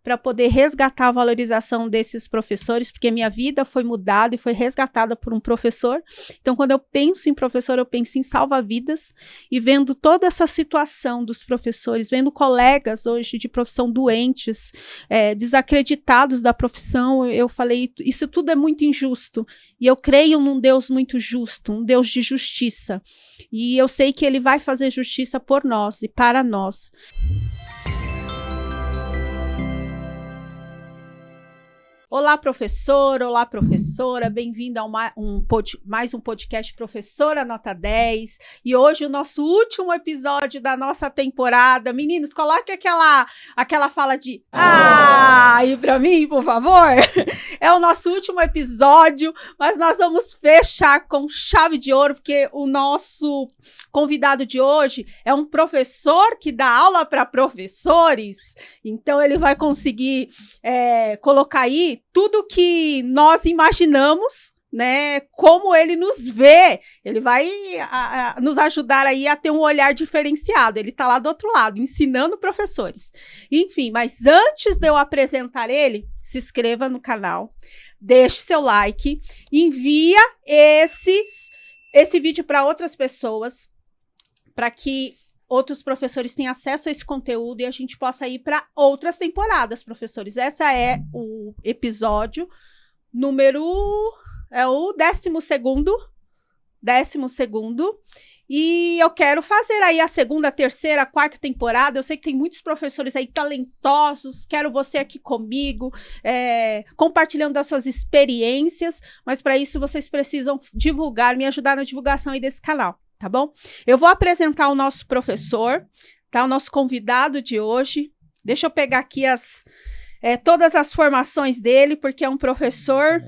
para poder resgatar a valorização desses professores, porque minha vida foi mudada e foi resgatada por um professor. Então, quando eu penso em professor, eu penso em salva-vidas, e vendo toda essa situação dos professores, vendo colegas hoje de profissão doentes, desacreditados da profissão, eu falei, isso tudo é muito injusto, e eu creio num Deus muito justo, um Deus de justiça, e eu sei que Ele vai fazer justiça por nós e para nós. Olá, professor, olá, professora, bem-vindo a mais um podcast Professora Nota 10, e hoje o nosso último episódio da nossa temporada. Meninos, coloque aquela fala de aí pra mim, por favor. É o nosso último episódio, mas nós vamos fechar com chave de ouro, porque o nosso convidado de hoje é um professor que dá aula para professores, então ele vai conseguir colocar aí tudo que nós imaginamos, né, como ele nos vê. Ele vai nos ajudar aí a ter um olhar diferenciado. Ele está lá do outro lado, ensinando professores. Enfim, mas antes de eu apresentar ele, se inscreva no canal, deixe seu like, envia esse vídeo para outras pessoas, para que outros professores tenham acesso a esse conteúdo e a gente possa ir para outras temporadas, professores. Essa é o episódio número... é o 12º. E eu quero fazer aí a segunda, terceira, quarta temporada. Eu sei que tem muitos professores aí talentosos. Quero você aqui comigo, compartilhando das suas experiências. Mas para isso vocês precisam divulgar, me ajudar na divulgação aí desse canal. Tá bom? Eu vou apresentar o nosso professor, tá? O nosso convidado de hoje. Deixa eu pegar aqui todas as formações dele, porque é um professor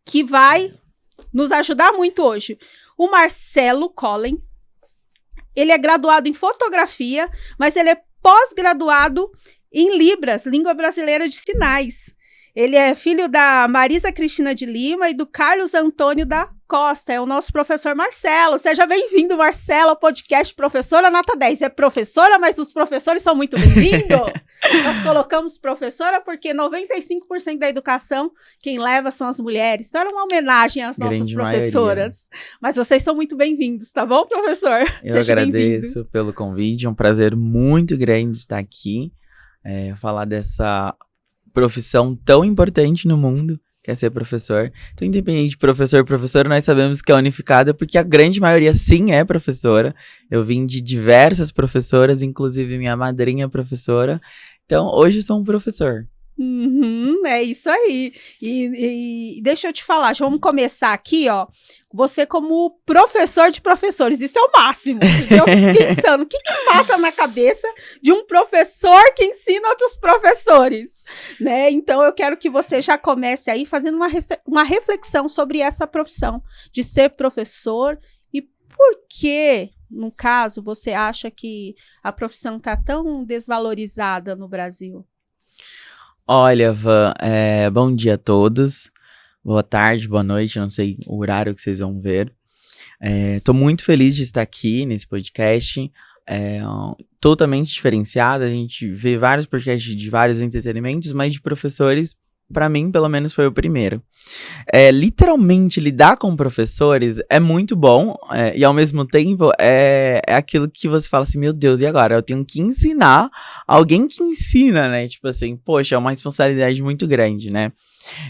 que vai nos ajudar muito hoje. O Marcelo Collen, ele é graduado em fotografia, mas ele é pós-graduado em Libras, Língua Brasileira de Sinais. Ele é filho da Marisa Cristina de Lima e do Carlos Antônio da Costa. É o nosso professor Marcelo. Seja bem-vindo, Marcelo, ao podcast Professora Nota 10. É professora, mas os professores são muito bem-vindos. Nós colocamos professora porque 95% da educação, quem leva são as mulheres. Então, era uma homenagem às nossas professoras. Maioria. Mas vocês são muito bem-vindos, tá bom, professor? Eu agradeço pelo convite. É um prazer muito grande estar aqui. Falar dessa profissão tão importante no mundo, que é ser professor. Então, independente de professor, professora, nós sabemos que é unificada, porque a grande maioria, sim, é professora. Eu vim de diversas professoras, inclusive minha madrinha é professora. Então, hoje eu sou um professor. É isso aí. E deixa eu te falar, vamos começar aqui, ó. Você como professor de professores, isso é o máximo. Eu fico pensando, o que passa na cabeça de um professor que ensina outros professores, né? Então, eu quero que você já comece aí fazendo uma reflexão sobre essa profissão de ser professor e por que, no caso, você acha que a profissão está tão desvalorizada no Brasil? Olha, Van, bom dia a todos. Boa tarde, boa noite, não sei o horário que vocês vão ver. Tô muito feliz de estar aqui nesse podcast, totalmente diferenciado. A gente vê vários podcasts de vários entretenimentos, mas de professores, para mim, pelo menos, foi o primeiro. Literalmente, lidar com professores é muito bom, e ao mesmo tempo é aquilo que você fala assim, meu Deus, e agora? Eu tenho que ensinar alguém que ensina, né? Tipo assim, poxa, é uma responsabilidade muito grande, né?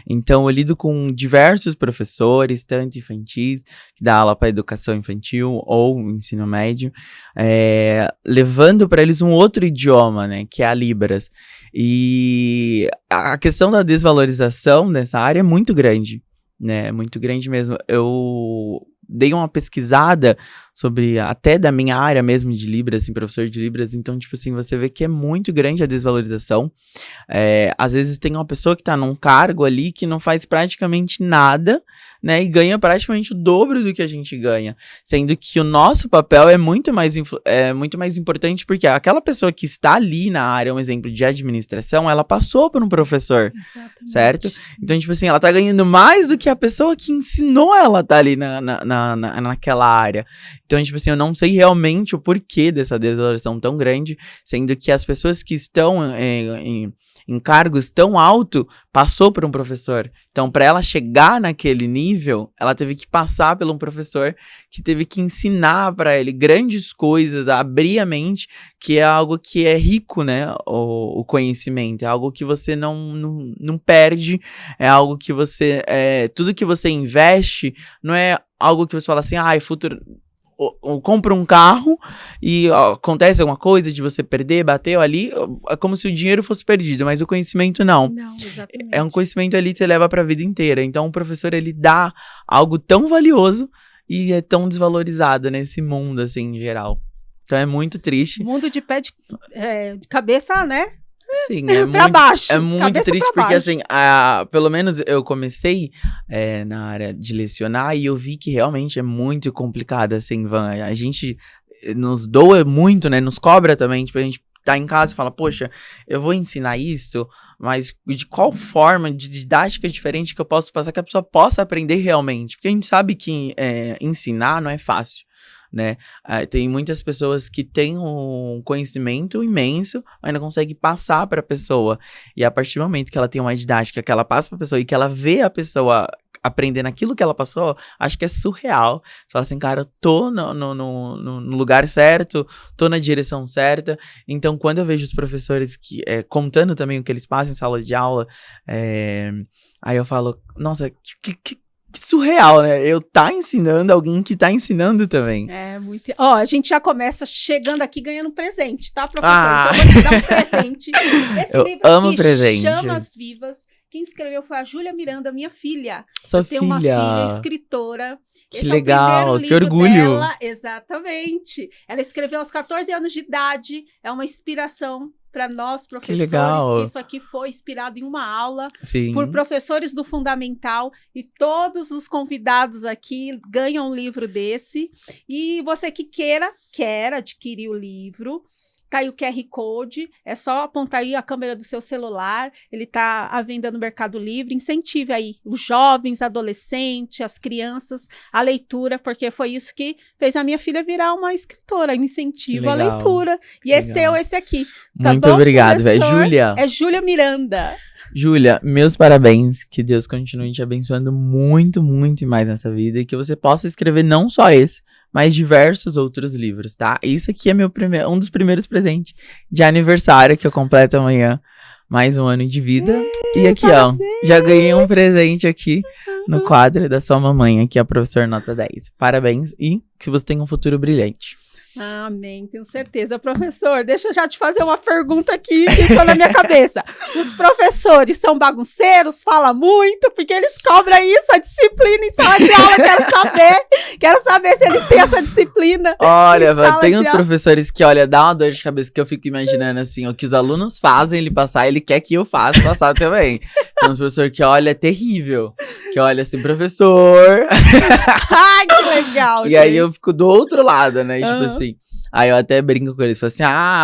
Então, eu lido com diversos professores, tanto infantis, que dá aula para educação infantil ou ensino médio, levando para eles um outro idioma, né? Que é a Libras. E a questão da desvalorização nessa área é muito grande, né? Muito grande mesmo. Eu dei uma pesquisada sobre, até da minha área mesmo de Libras, assim, professor de Libras, então, tipo assim, você vê que é muito grande a desvalorização. Às vezes tem uma pessoa que tá num cargo ali que não faz praticamente nada, né, e ganha praticamente o dobro do que a gente ganha, sendo que o nosso papel é muito mais importante, porque aquela pessoa que está ali na área, um exemplo de administração, ela passou por um professor. Exatamente. Certo? Então, tipo assim, ela tá ganhando mais do que a pessoa que ensinou ela tá ali na naquela área. Então, tipo assim, eu não sei realmente o porquê dessa desvalorização tão grande, sendo que as pessoas que estão em cargos tão altos passou por um professor. Então, para ela chegar naquele nível, ela teve que passar por um professor que teve que ensinar para ele grandes coisas, abrir a mente, que é algo que é rico, né? O conhecimento. É algo que você não perde, é algo que você... tudo que você investe não é algo que você fala assim, futuro... Ou compra um carro e acontece alguma coisa de você perder, bateu ali, é como se o dinheiro fosse perdido, mas o conhecimento não. Não, exatamente. É um conhecimento ali que você leva pra vida inteira. Então o professor, ele dá algo tão valioso e é tão desvalorizado nesse mundo, assim, em geral. Então é muito triste. Mundo de pé de cabeça, né? Sim, pra baixo. É muito Cabeça triste pra porque, baixo. assim, pelo menos eu comecei na área de lecionar e eu vi que realmente é muito complicado, assim, Van. A gente nos doa muito, né? Nos cobra também, tipo, a gente tá em casa e fala, poxa, eu vou ensinar isso, mas de qual forma, de didática diferente que eu posso passar que a pessoa possa aprender realmente? Porque a gente sabe que ensinar não é fácil. Né? Tem muitas pessoas que têm um conhecimento imenso, mas não conseguem passar para a pessoa. E a partir do momento que ela tem uma didática que ela passa para a pessoa e que ela vê a pessoa aprendendo aquilo que ela passou, acho que é surreal. Você fala assim, cara, eu tô no lugar certo, tô na direção certa. Então, quando eu vejo os professores contando também o que eles passam em sala de aula, aí eu falo, nossa, que surreal, né? Eu tá ensinando alguém que tá ensinando também. É muito... a gente já começa chegando aqui ganhando presente, tá, professor? Então eu vou te dar um presente. Esse eu livro amo aqui, presente. Chamas Vivas. Quem escreveu foi a Júlia Miranda, minha filha. Sua eu tenho uma filha. filha escritora. Que Esse legal, é o que primeiro livro orgulho. dela. Exatamente. Ela escreveu aos 14 anos de idade. É uma inspiração para nós, professores, porque isso aqui foi inspirado em uma aula por professores do Fundamental e todos os convidados aqui ganham um livro desse. E você que quer adquirir o livro, tá aí o QR Code, é só apontar aí a câmera do seu celular, ele tá à venda no Mercado Livre, incentive aí os jovens, adolescentes, as crianças, a leitura, porque foi isso que fez a minha filha virar uma escritora, incentiva a leitura. E esse aqui. Tá muito bom, obrigado, Júlia. É Júlia Miranda. Júlia, meus parabéns, que Deus continue te abençoando muito, muito mais nessa vida e que você possa escrever não só esse, mas diversos outros livros, tá? Isso aqui é um dos primeiros presentes de aniversário que eu completo amanhã, mais um ano de vida. E aqui, parabéns. Já ganhei um presente aqui no quadro da sua mamãe, aqui a professora Nota 10. Parabéns e que você tenha um futuro brilhante. Amém, tenho certeza. Professor, deixa eu já te fazer uma pergunta aqui que ficou na minha cabeça. Os professores são bagunceiros, falam muito, porque eles cobram isso, a disciplina em sala de aula. Quero saber se eles têm essa disciplina. Olha, tem uns professores que, dá uma dor de cabeça que eu fico imaginando assim, o que os alunos fazem ele passar, ele quer que eu faça passar também. Tem uns professores que, é terrível. Que olha assim, professor. Ai, que legal. E aí eu fico do outro lado, né? Tipo assim. Aí eu até brinco com eles, falo assim,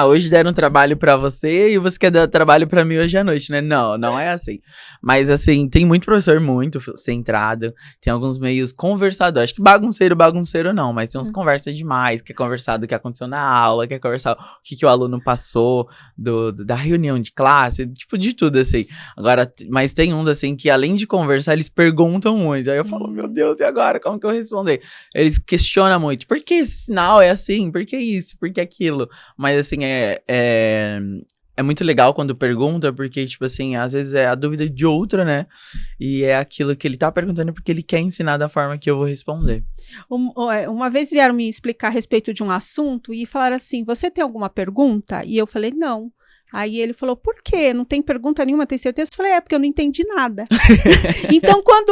hoje deram trabalho pra você e você quer dar trabalho pra mim hoje à noite, né? Não é assim. Mas assim, tem muito professor muito centrado, tem alguns meios conversadores, acho que bagunceiro não, mas tem uns conversa demais, quer conversar do que aconteceu na aula, quer conversar o que o aluno passou, da reunião de classe, tipo de tudo assim. Agora, mas tem uns assim que além de conversar, eles perguntam muito, aí eu falo, meu Deus, e agora? Como que eu vou responder? Eles questionam muito, por que esse sinal é assim? Por que isso? Por que aquilo? Mas assim, é muito legal quando pergunta, porque, tipo assim, às vezes é a dúvida de outra, né? E é aquilo que ele tá perguntando porque ele quer ensinar da forma que eu vou responder. Uma vez vieram me explicar a respeito de um assunto e falaram assim, você tem alguma pergunta? E eu falei, não. Aí ele falou, por quê? Não tem pergunta nenhuma, tem certeza? Eu falei, porque eu não entendi nada. Então, quando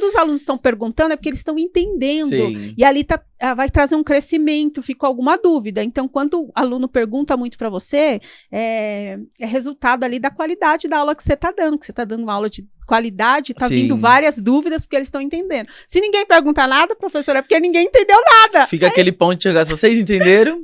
os alunos estão perguntando, é porque eles estão entendendo. Sim. E ali vai trazer um crescimento, ficou alguma dúvida. Então, quando o aluno pergunta muito para você, é resultado ali da qualidade da aula que você está dando. Que você está dando uma aula de qualidade, está vindo várias dúvidas, porque eles estão entendendo. Se ninguém pergunta nada, professor, é porque ninguém entendeu nada. Fica aquele ponto de chegar, vocês entenderam?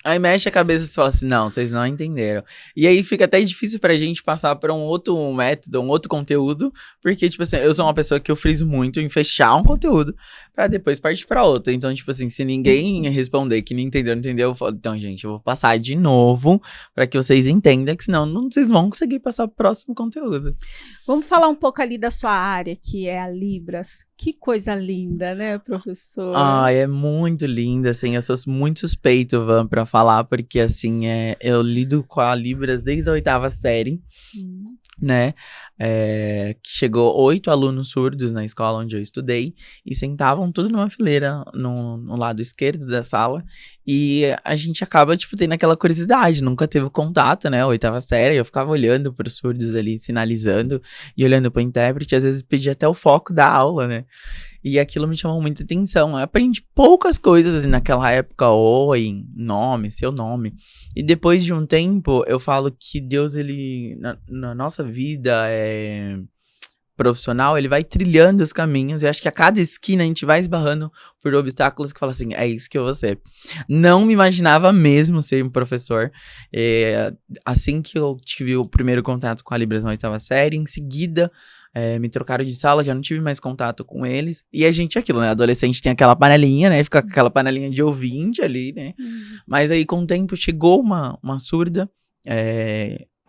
Aí mexe a cabeça e fala assim, não, vocês não entenderam. E aí fica até difícil pra gente passar pra um outro método, um outro conteúdo, porque, tipo assim, eu sou uma pessoa que eu friso muito em fechar um conteúdo pra depois partir pra outro. Então, tipo assim, se ninguém responder que não entendeu, eu falo, então, gente, eu vou passar de novo pra que vocês entendam, que senão vocês vão conseguir passar pro próximo conteúdo. Vamos falar um pouco ali da sua área, que é a Libras. Que coisa linda, né, professora? Ai, é muito linda, assim, eu sou muito suspeito, Van, pra falar, porque, assim, eu lido com a Libras desde a 8ª série, né, que chegou 8 alunos surdos na escola onde eu estudei, e sentavam tudo numa fileira no lado esquerdo da sala, e a gente acaba, tipo, tendo aquela curiosidade, nunca teve contato, né, 8ª série, eu ficava olhando pros surdos ali, sinalizando, e olhando pro intérprete, às vezes pedia até o foco da aula, né, e aquilo me chamou muita atenção. Eu aprendi poucas coisas assim, naquela época, oi, nome, seu nome. E depois de um tempo, eu falo que Deus, ele, na nossa vida profissional, ele vai trilhando os caminhos. E acho que a cada esquina a gente vai esbarrando por obstáculos que fala assim, é isso que eu vou ser. Não me imaginava mesmo ser um professor. Assim que eu tive o primeiro contato com a Libras na 8ª série, em seguida me trocaram de sala, já não tive mais contato com eles. E a gente, aquilo, né? Adolescente tem aquela panelinha, né? Fica com aquela panelinha de ouvinte ali, né? Mas aí, com o tempo, chegou uma surda,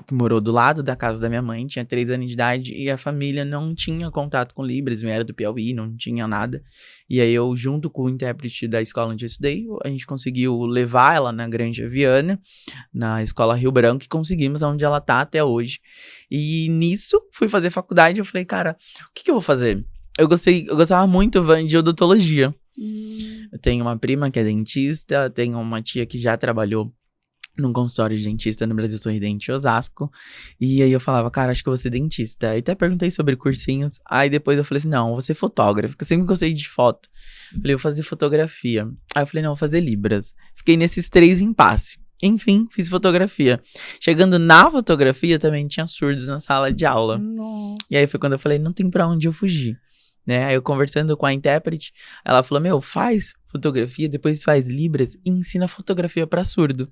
que morou do lado da casa da minha mãe, tinha 3 anos de idade, e a família não tinha contato com Libras, não era do Piauí, não tinha nada. E aí eu, junto com o intérprete da escola onde eu estudei, a gente conseguiu levar ela na Granja Viana, na escola Rio Branco, e conseguimos onde ela tá até hoje. E nisso, fui fazer faculdade, eu falei, cara, o que eu vou fazer? Eu gostava muito, Van, de odontologia. Eu tenho uma prima que é dentista, tenho uma tia que já trabalhou num consultório de dentista no Brasil Sorridente, Osasco. E aí eu falava, cara, acho que eu vou ser dentista. Aí até perguntei sobre cursinhos. Aí depois eu falei assim, não, eu vou ser fotógrafo, porque eu sempre gostei de foto. Falei, eu vou fazer fotografia. Aí eu falei, não, eu vou fazer Libras. Fiquei nesses 3 impasses. Enfim, fiz fotografia. Chegando na fotografia, também tinha surdos na sala de aula. Nossa. E aí foi quando eu falei, não tem pra onde eu fugir. Né? Aí eu conversando com a intérprete, ela falou, meu, faz fotografia, depois faz Libras e ensina fotografia pra surdo.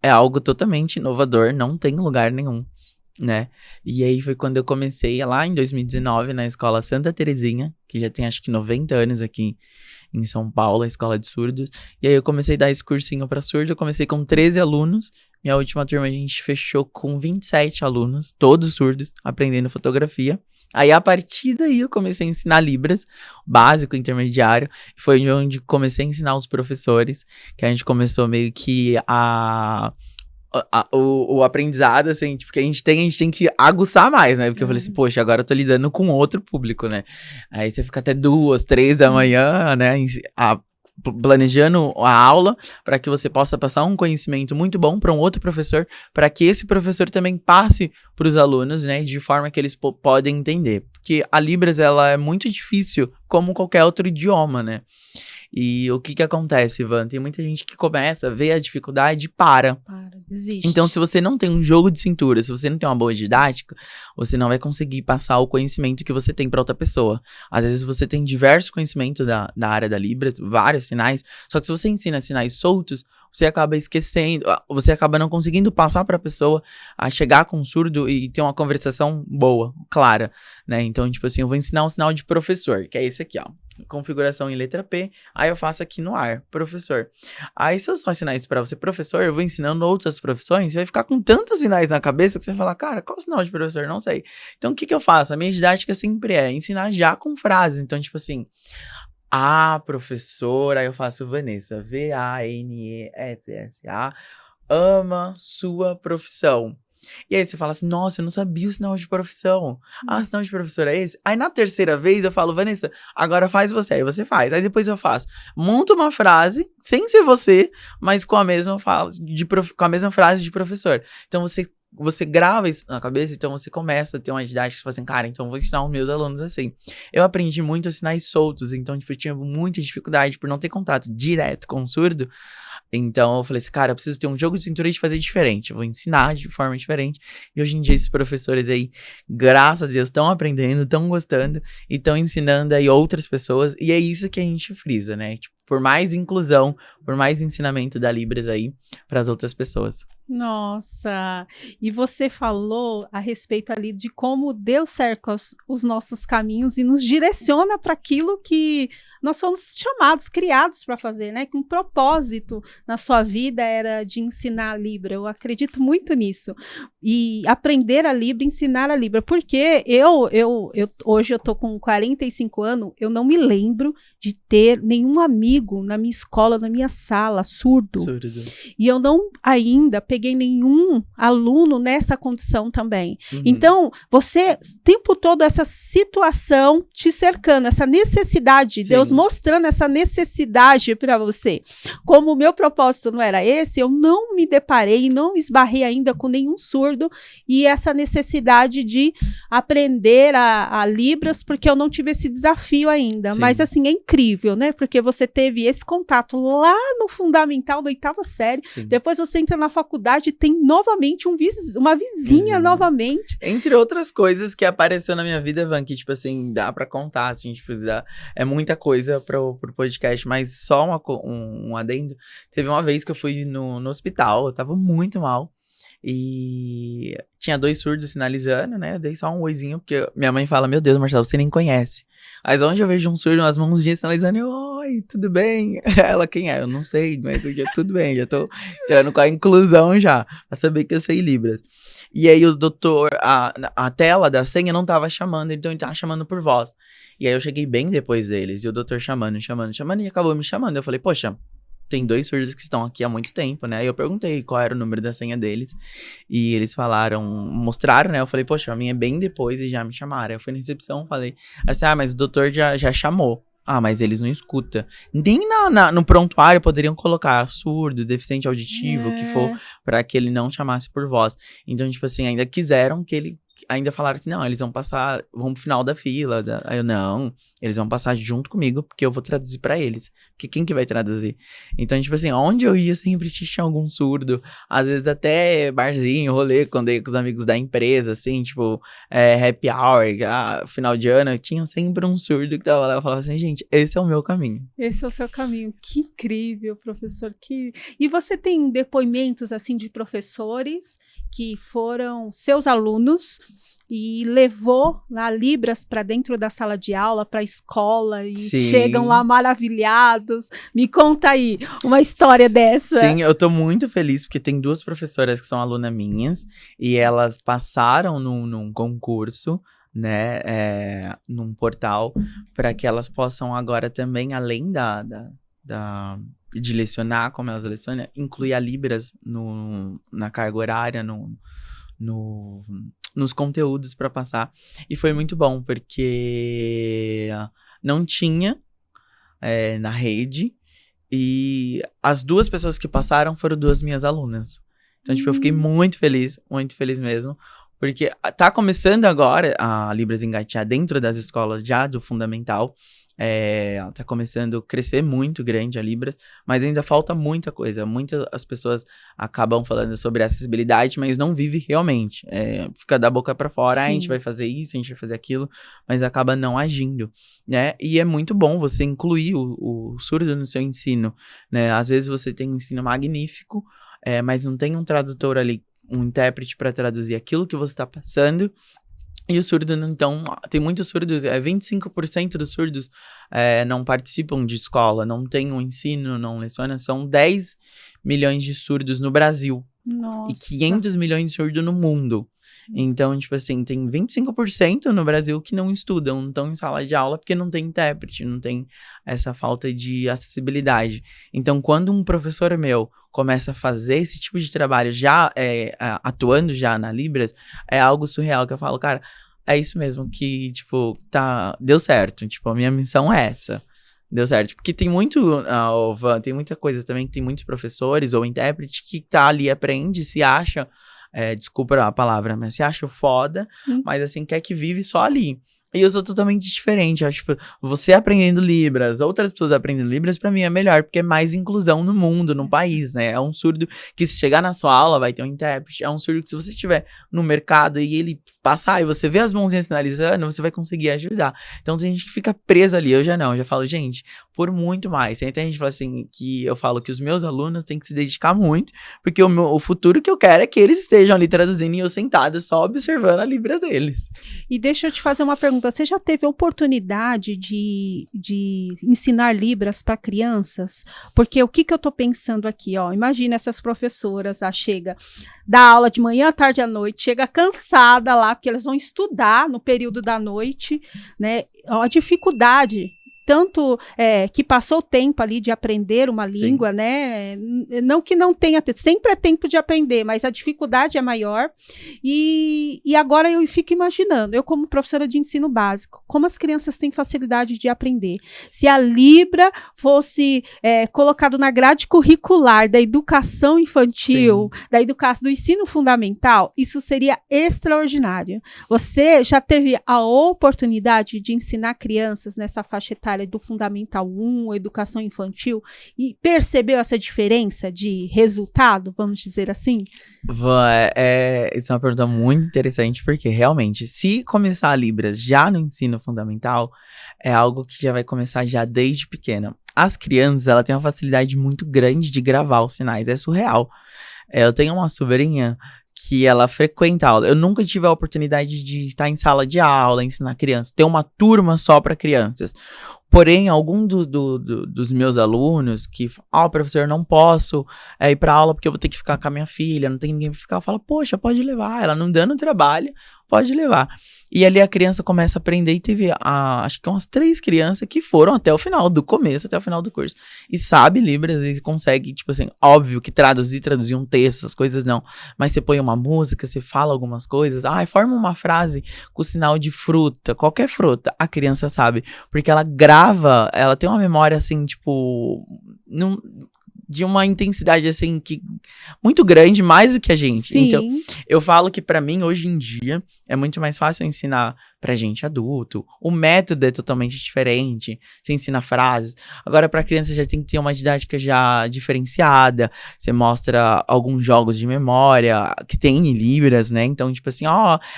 É algo totalmente inovador, não tem lugar nenhum, né? E aí foi quando eu comecei lá em 2019 na escola Santa Terezinha, que já tem acho que 90 anos aqui em São Paulo, a escola de surdos. E aí eu comecei a dar esse cursinho para surdo, eu comecei com 13 alunos, minha última turma a gente fechou com 27 alunos, todos surdos, aprendendo fotografia. Aí, a partir daí, eu comecei a ensinar Libras, básico, intermediário. Foi onde comecei a ensinar os professores, que a gente começou meio que o aprendizado, assim, tipo, que a gente tem que aguçar mais, né? Porque eu falei assim, poxa, agora eu tô lidando com outro público, né? Aí você fica até 2, 3 da manhã, né? Planejando a aula para que você possa passar um conhecimento muito bom para um outro professor, para que esse professor também passe para os alunos, né, de forma que eles podem entender, porque a Libras ela é muito difícil como qualquer outro idioma, né? E o que acontece, Ivan? Tem muita gente que começa, vê a dificuldade e para, desiste. Então, se você não tem um jogo de cintura, se você não tem uma boa didática, você não vai conseguir passar o conhecimento que você tem para outra pessoa. Às vezes você tem diversos conhecimentos da área da Libras, vários sinais, só que se você ensina sinais soltos, você acaba esquecendo, você acaba não conseguindo passar para a pessoa a chegar com um surdo e ter uma conversação boa, clara, né? Então, tipo assim, eu vou ensinar um sinal de professor, que é esse aqui, ó. Configuração em letra P, aí eu faço aqui no ar, professor. Aí se eu só ensinar isso pra você, professor, eu vou ensinando outras profissões, você vai ficar com tantos sinais na cabeça que você vai falar, cara, qual é o sinal de professor? Não sei. Então o que eu faço? A minha didática sempre é ensinar já com frases. Então tipo assim, a professora, aí eu faço Vanessa, Vanessa, ama sua profissão. E aí você fala assim, nossa, eu não sabia o sinal de profissão. Ah, o sinal de professor é esse? Aí na terceira vez eu falo, Vanessa, agora faz você. Aí você faz. Aí depois eu faço. Monta uma frase, sem ser você, mas com a mesma frase de professor. Então você grava isso na cabeça, então você começa a ter uma didática que você fala assim, cara, então eu vou ensinar os meus alunos assim. Eu aprendi muito os sinais soltos, então tipo, eu tinha muita dificuldade por não ter contato direto com o surdo. Então eu falei assim, cara, eu preciso ter um jogo de cintura de fazer diferente. Eu vou ensinar de forma diferente. E hoje em dia esses professores aí, graças a Deus, estão aprendendo, estão gostando e estão ensinando aí outras pessoas. E é isso que a gente frisa, né? Tipo, por mais inclusão, por mais ensinamento da Libras aí para as outras pessoas. Nossa, e você falou a respeito ali de como Deus cerca os nossos caminhos e nos direciona para aquilo que nós fomos chamados, criados para fazer, né? Que um propósito na sua vida era de ensinar a Libra. Eu acredito muito nisso. E aprender a Libra, ensinar a Libra. Porque hoje eu tô com 45 anos, eu não me lembro de ter nenhum amigo na minha escola, na minha sala, surdo. E eu não ainda peguei nenhum aluno nessa condição também. Então, você, o tempo todo, essa situação te cercando, essa necessidade, Deus mostrando essa necessidade para você. Como o meu propósito não era esse, eu não me deparei, não esbarrei ainda com nenhum surdo e essa necessidade de aprender a Libras, porque eu não tive esse desafio ainda. Mas, assim, é incrível, né? Porque você teve esse contato lá no fundamental, da 8ª série. Depois você entra na faculdade e tem novamente uma vizinha novamente. Entre outras coisas que apareceu na minha vida, Van, que, tipo assim, dá pra contar, assim, tipo, é muita coisa pro podcast, mas só um adendo. Teve uma vez que eu fui no hospital, eu tava muito mal. E tinha 2 surdos sinalizando, né? Eu dei só um oizinho, porque minha mãe fala, meu Deus, Marcelo, você nem conhece. Mas onde eu vejo um surdo, umas mãozinhas sinalizando, eu, oi, tudo bem? Ela, quem é? Eu não sei, mas tudo bem, já tô tirando com a inclusão já, pra saber que eu sei Libras. E aí o doutor, a tela da senha não tava chamando, então ele tava chamando por voz. E aí eu cheguei bem depois deles, e o doutor chamando, e acabou me chamando. Eu falei, poxa, tem 2 surdos que estão aqui há muito tempo, né? E eu perguntei qual era o número da senha deles. E eles mostraram, né? Eu falei, poxa, a minha é bem depois e já me chamaram. Eu fui na recepção, falei, assim, mas o doutor já chamou. Mas eles não escutam. Nem no prontuário poderiam colocar surdo, deficiente auditivo, o que for, pra que ele não chamasse por voz. Então, tipo assim, ainda quiseram que ele... Ainda falaram assim, não, eles vão pro final da fila. Aí eu, não, eles vão passar junto comigo, porque eu vou traduzir pra eles. Porque quem que vai traduzir? Então, tipo assim, onde eu ia sempre tinha algum surdo. Às vezes até barzinho, rolê, quando eu ia com os amigos da empresa, assim, tipo, happy hour, final de ano, tinha sempre um surdo que tava lá. Eu falava assim, gente, esse é o meu caminho. Esse é o seu caminho. Que incrível, professor. E você tem depoimentos, assim, de professores que foram seus alunos e levou a Libras para dentro da sala de aula, para a escola, e chegam lá maravilhados. Me conta aí uma história dessa. Sim, eu tô muito feliz, porque tem 2 professoras que são alunas minhas, e elas passaram num concurso, né, num portal, para que elas possam agora também, além de lecionar, como elas lecionam, incluir a Libras na carga horária, nos conteúdos para passar. E foi muito bom, porque não tinha na rede, e as 2 pessoas que passaram foram 2 minhas alunas. Então, tipo, eu fiquei muito feliz mesmo, porque tá começando agora a Libras engatear dentro das escolas já do fundamental. Tá começando a crescer muito grande a Libras, mas ainda falta muita coisa. Muitas as pessoas acabam falando sobre acessibilidade, mas não vive realmente. Fica da boca pra fora, a gente vai fazer isso, a gente vai fazer aquilo, mas acaba não agindo, né? E é muito bom você incluir o surdo no seu ensino, né? Às vezes você tem um ensino magnífico, mas não tem um tradutor ali, um intérprete para traduzir aquilo que você tá passando. E o surdo, então, tem muitos surdos, 25% dos surdos não participam de escola, não tem um ensino, não leciona, são 10 milhões de surdos no Brasil. Nossa. E 500 milhões de surdos no mundo. Então, tipo assim, tem 25% no Brasil que não estudam, não estão em sala de aula porque não tem intérprete, não tem essa falta de acessibilidade. Então, quando um professor meu começa a fazer esse tipo de trabalho, já atuando já na Libras, é algo surreal, que eu falo, cara, é isso mesmo que, tipo, deu certo. Tipo, a minha missão é essa. Deu certo. Porque tem tem muita coisa também, que tem muitos professores ou intérprete que tá ali, aprende, se acha, desculpa a palavra, mas se acha foda, mas assim, quer que vive só ali. E eu sou totalmente diferente. Eu acho, tipo, você aprendendo Libras, outras pessoas aprendendo Libras, pra mim é melhor, porque é mais inclusão no mundo, no país, né? É um surdo que se chegar na sua aula vai ter um intérprete. É um surdo que se você estiver no mercado e ele passar e você vê as mãozinhas sinalizando, você vai conseguir ajudar. Então tem gente que fica presa ali, eu já não. Eu já falo, gente, por muito mais. Aí tem gente que fala assim, que eu falo que os meus alunos têm que se dedicar muito, porque o futuro que eu quero é que eles estejam ali traduzindo e eu sentado só observando a Libra deles. E deixa eu te fazer uma pergunta. Você já teve a oportunidade de ensinar Libras para crianças? Porque o que eu estou pensando aqui, ó? Imagina essas professoras, chega da aula de manhã, tarde à noite, chega cansada lá, porque elas vão estudar no período da noite, né? A dificuldade. Tanto que passou o tempo ali de aprender uma língua, né? Não que não tenha, sempre é tempo de aprender, mas a dificuldade é maior. E agora eu fico imaginando, eu como professora de ensino básico, como as crianças têm facilidade de aprender. Se a Libra fosse colocado na grade curricular da educação infantil, do ensino fundamental, isso seria extraordinário. Você já teve a oportunidade de ensinar crianças nessa faixa etária do Fundamental 1, educação infantil, e percebeu essa diferença de resultado, vamos dizer assim? Isso é uma pergunta muito interessante, porque realmente, se começar a Libras já no ensino fundamental, é algo que já vai começar já desde pequena. As crianças, ela tem uma facilidade muito grande de gravar os sinais, é surreal. Eu tenho uma sobrinha que ela frequenta aula. Eu nunca tive a oportunidade de estar em sala de aula, ensinar crianças. Ter uma turma só para crianças. Porém, algum dos meus alunos que, professor, não posso ir pra aula porque eu vou ter que ficar com a minha filha, não tem ninguém pra ficar, eu falo, poxa, pode levar, ela não dando trabalho, pode levar. E ali a criança começa a aprender e teve, acho que umas 3 crianças que foram até o final, do começo até o final do curso. E sabe Libras e consegue, tipo assim, óbvio que traduzir um texto, essas coisas não. Mas você põe uma música, você fala algumas coisas, forma uma frase com o sinal de fruta, qualquer fruta, a criança sabe, porque ela grava, ela tem uma memória assim, tipo, de uma intensidade assim que muito grande, mais do que a gente. Sim. Então, eu falo que pra mim hoje em dia é muito mais fácil ensinar pra gente adulto. O método é totalmente diferente. Você ensina frases. Agora pra criança já tem que ter uma didática já diferenciada. Você mostra alguns jogos de memória que tem em Libras, né? Então, tipo assim,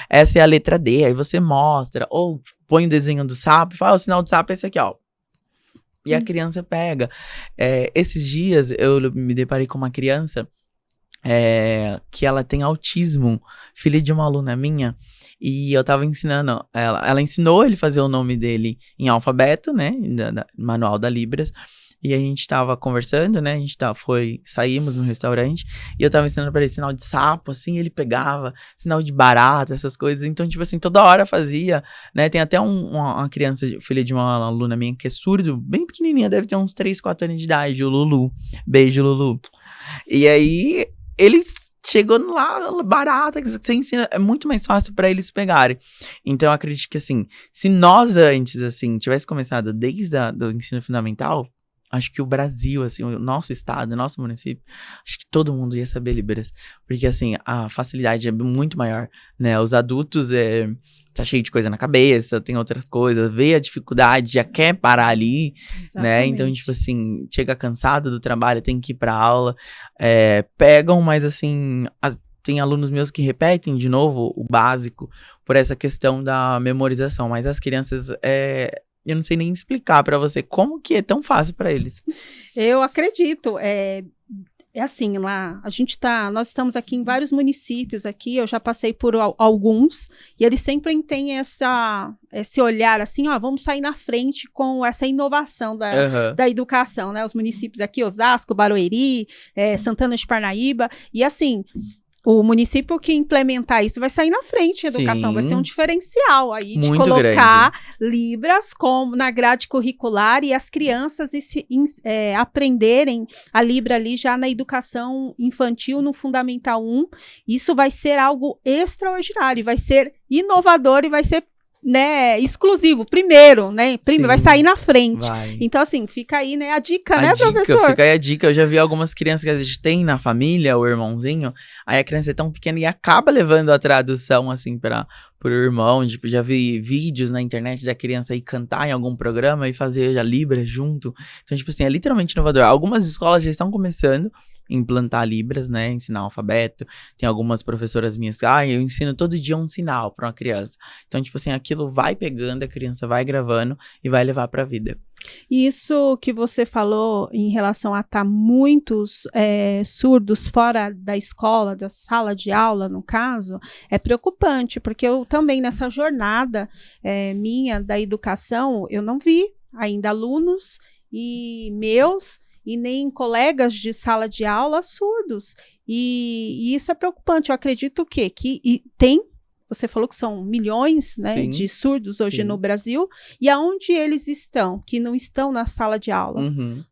essa é a letra D, aí você mostra, ou põe o desenho do sapo e fala, o sinal do sapo é esse aqui, ó. E a criança pega. Esses dias eu me deparei com uma criança que ela tem autismo, filha de uma aluna minha, e eu tava ensinando, ela ensinou ele a fazer o nome dele em alfabeto, né, manual da Libras, e a gente tava conversando, né, saímos no restaurante, e eu tava ensinando pra ele sinal de sapo, assim, ele pegava, sinal de barata, essas coisas, então, tipo assim, toda hora fazia, né, tem até uma criança, filha de uma aluna minha, que é surdo, bem pequenininha, deve ter uns 3, 4 anos de idade, o Lulu, beijo, Lulu, e aí, ele chegou lá, barata, que você ensina, é muito mais fácil pra eles pegarem. Então, eu acredito que, assim, se nós antes, assim, tivesse começado desde o ensino fundamental, acho que o Brasil, assim, o nosso estado, o nosso município, acho que todo mundo ia saber Libras. Porque, assim, a facilidade é muito maior, né? Os adultos, tá cheio de coisa na cabeça, tem outras coisas, vê a dificuldade, já quer parar ali, né? Então, tipo assim, chega cansado do trabalho, tem que ir pra aula, pegam, mas, assim, tem alunos meus que repetem de novo o básico por essa questão da memorização, mas as crianças, eu não sei nem explicar pra você como que é tão fácil pra eles. Eu acredito. É assim, lá, nós estamos aqui em vários municípios aqui, eu já passei por alguns, e eles sempre têm esse olhar assim, vamos sair na frente com essa inovação da educação, né? Os municípios aqui, Osasco, Barueri, Santana de Parnaíba, e assim, o município que implementar isso vai sair na frente, a educação. Sim. Vai ser um diferencial aí de muito colocar grande. Libras na grade curricular e as crianças aprenderem a Libra ali já na educação infantil, no Fundamental 1. Isso vai ser algo extraordinário, vai ser inovador e vai ser né, exclusivo, primeiro, né? Vai sair na frente. Vai. Então, assim, fica aí, né, a dica, né, professor? Fica aí a dica. Eu já vi algumas crianças que a gente tem na família, o irmãozinho, aí a criança é tão pequena e acaba levando a tradução, assim, pro irmão. Tipo, já vi vídeos na internet da criança ir cantar em algum programa e fazer a Libras junto. Então, tipo assim, é literalmente inovador. Algumas escolas já estão começando a implantar Libras, né, ensinar alfabeto. Tem algumas professoras minhas que, eu ensino todo dia um sinal para uma criança. Então, tipo assim, aquilo vai pegando, a criança vai gravando e vai levar pra vida. Isso que você falou em relação a estar muitos surdos fora da escola, da sala de aula, no caso, é preocupante, porque eu também, nessa jornada minha da educação, eu não vi ainda alunos e nem colegas de sala de aula surdos. E isso é preocupante. Eu acredito que você falou que são milhões, né, de surdos hoje no Brasil, e aonde eles estão, que não estão na sala de aula,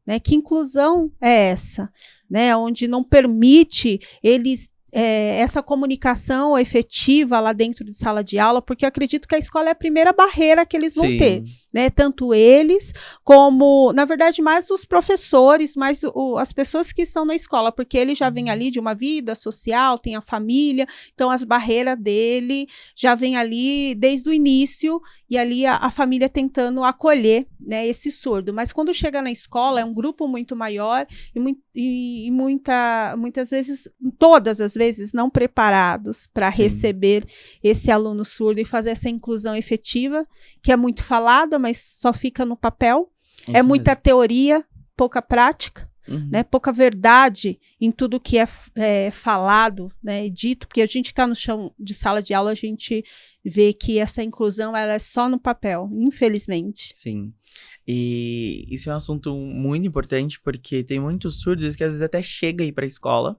né? Que inclusão é essa, né? Onde não permite eles essa comunicação efetiva lá dentro de sala de aula, porque eu acredito que a escola é a primeira barreira que eles vão ter, né? Tanto eles como, na verdade, mais os professores, mais as pessoas que estão na escola, porque ele já vem ali de uma vida social, tem a família, então as barreiras dele já vem ali desde o início, e ali a família tentando acolher, né, esse surdo. Mas quando chega na escola, é um grupo muito maior e muitas vezes, todas as vezes, não preparados para receber esse aluno surdo e fazer essa inclusão efetiva, que é muito falada, mas só fica no papel. É muita teoria, pouca prática, né? Pouca verdade em tudo que é falado, né, dito, porque a gente está no chão de sala de aula, a gente vê que essa inclusão ela é só no papel, infelizmente. Sim. E isso é um assunto muito importante, porque tem muitos surdos que às vezes até chega aí para a escola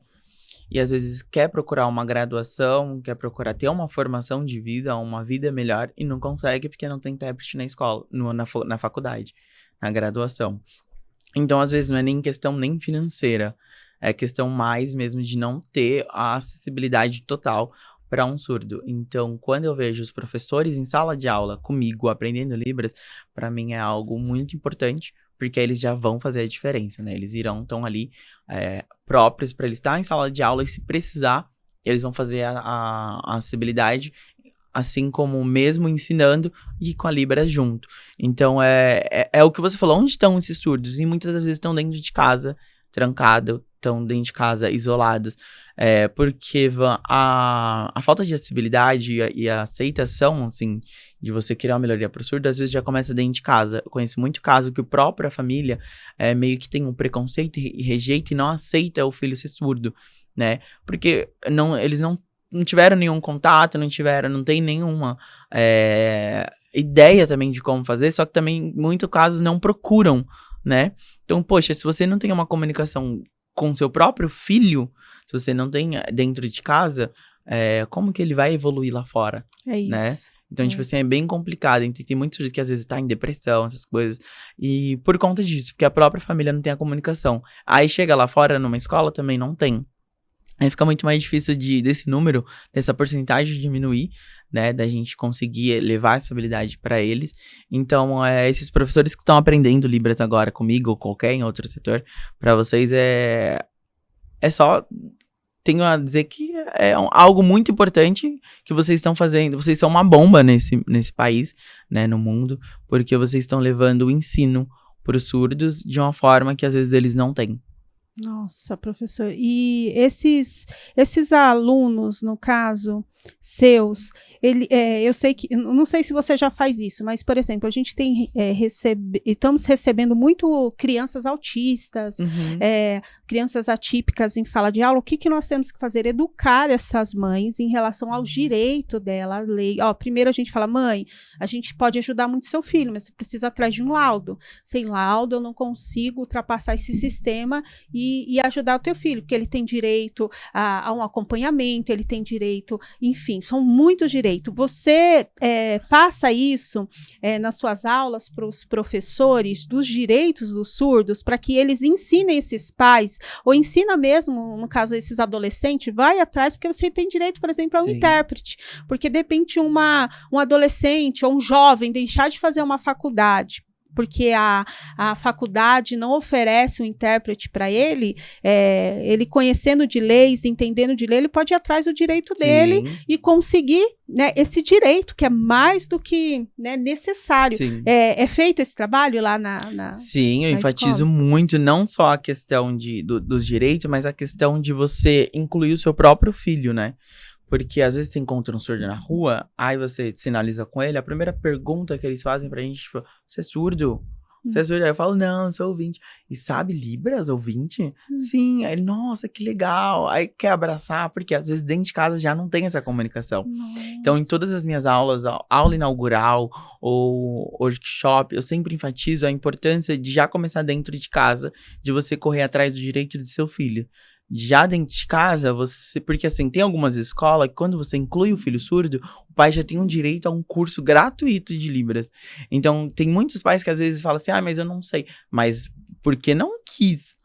e às vezes quer procurar uma graduação, quer procurar ter uma formação de vida, uma vida melhor, e não consegue porque não tem intérprete na escola, na faculdade, na graduação. Então, às vezes, não é nem questão nem financeira, é questão mais mesmo de não ter a acessibilidade total para um surdo. Então, quando eu vejo os professores em sala de aula comigo aprendendo Libras, para mim é algo muito importante, porque eles já vão fazer a diferença, né? Eles estão ali próprios para eles estar em sala de aula, e se precisar, eles vão fazer a acessibilidade, assim como mesmo ensinando e com a Libras junto. Então, é o que você falou, onde estão esses surdos? E muitas das vezes estão dentro de casa, trancados, estão dentro de casa, isolados, porque a falta de acessibilidade e a aceitação, assim, de você criar uma melhoria para o surdo, às vezes já começa dentro de casa. Eu conheço muito caso que a própria família meio que tem um preconceito e rejeita e não aceita o filho ser surdo, né? Porque eles não tiveram nenhum contato, não tem nenhuma ideia também de como fazer, só que também, em muitos casos, não procuram, né? Então, poxa, se você não tem uma comunicação com seu próprio filho, se você não tem dentro de casa, como que ele vai evoluir lá fora? É isso. Né? Então, tipo assim, é bem complicado. Tem muitos filhos que às vezes tá em depressão, essas coisas. E por conta disso, porque a própria família não tem a comunicação. Aí chega lá fora, numa escola, também não tem. Aí fica muito mais difícil desse número, dessa porcentagem diminuir, né? Da gente conseguir levar essa habilidade para eles. Então, esses professores que estão aprendendo Libras agora comigo, ou qualquer em outro setor, para vocês é só... Tenho a dizer que é algo muito importante que vocês estão fazendo. Vocês são uma bomba nesse país, né? No mundo, porque vocês estão levando o ensino para os surdos de uma forma que às vezes eles não têm. Nossa, professor, e esses alunos, no caso, seus, eu sei que, não sei se você já faz isso, mas, por exemplo, a gente tem estamos recebendo muito crianças autistas, crianças atípicas em sala de aula. O que nós temos que fazer? Educar essas mães em relação ao direito dela, à lei. Primeiro a gente fala, mãe, a gente pode ajudar muito seu filho, mas você precisa atrás de um laudo. Sem laudo, eu não consigo ultrapassar esse sistema e ajudar o teu filho, porque ele tem direito a um acompanhamento, ele tem direito, enfim, são muitos direitos. Você passa isso nas suas aulas para os professores dos direitos dos surdos, para que eles ensinem esses pais, ou ensina mesmo, no caso, esses adolescentes, vai atrás, porque você tem direito, por exemplo, a um intérprete. Porque, de repente, um adolescente ou um jovem deixar de fazer uma faculdade, porque a faculdade não oferece um intérprete para ele, ele conhecendo de leis, entendendo de lei, ele pode ir atrás do direito dele e conseguir, né, esse direito, que é mais do que, né, necessário. É feito esse trabalho lá na Sim, eu enfatizo muito, não só a questão dos direitos, mas a questão de você incluir o seu próprio filho, né? Porque às vezes você encontra um surdo na rua, aí você sinaliza com ele, a primeira pergunta que eles fazem pra gente, tipo, você é surdo? Você é surdo? Aí eu falo, não, eu sou ouvinte. E sabe Libras, ouvinte? Sim. Aí ele, nossa, que legal. Aí quer abraçar, porque às vezes dentro de casa já não tem essa comunicação. Nossa. Então, em todas as minhas aulas, aula inaugural ou workshop, eu sempre enfatizo a importância de já começar dentro de casa, de você correr atrás do direito do seu filho. Já dentro de casa, porque assim, tem algumas escolas que quando você inclui o filho surdo, o pai já tem um direito a um curso gratuito de Libras. Então, tem muitos pais que às vezes falam assim, mas eu não sei. Mas porque não quis,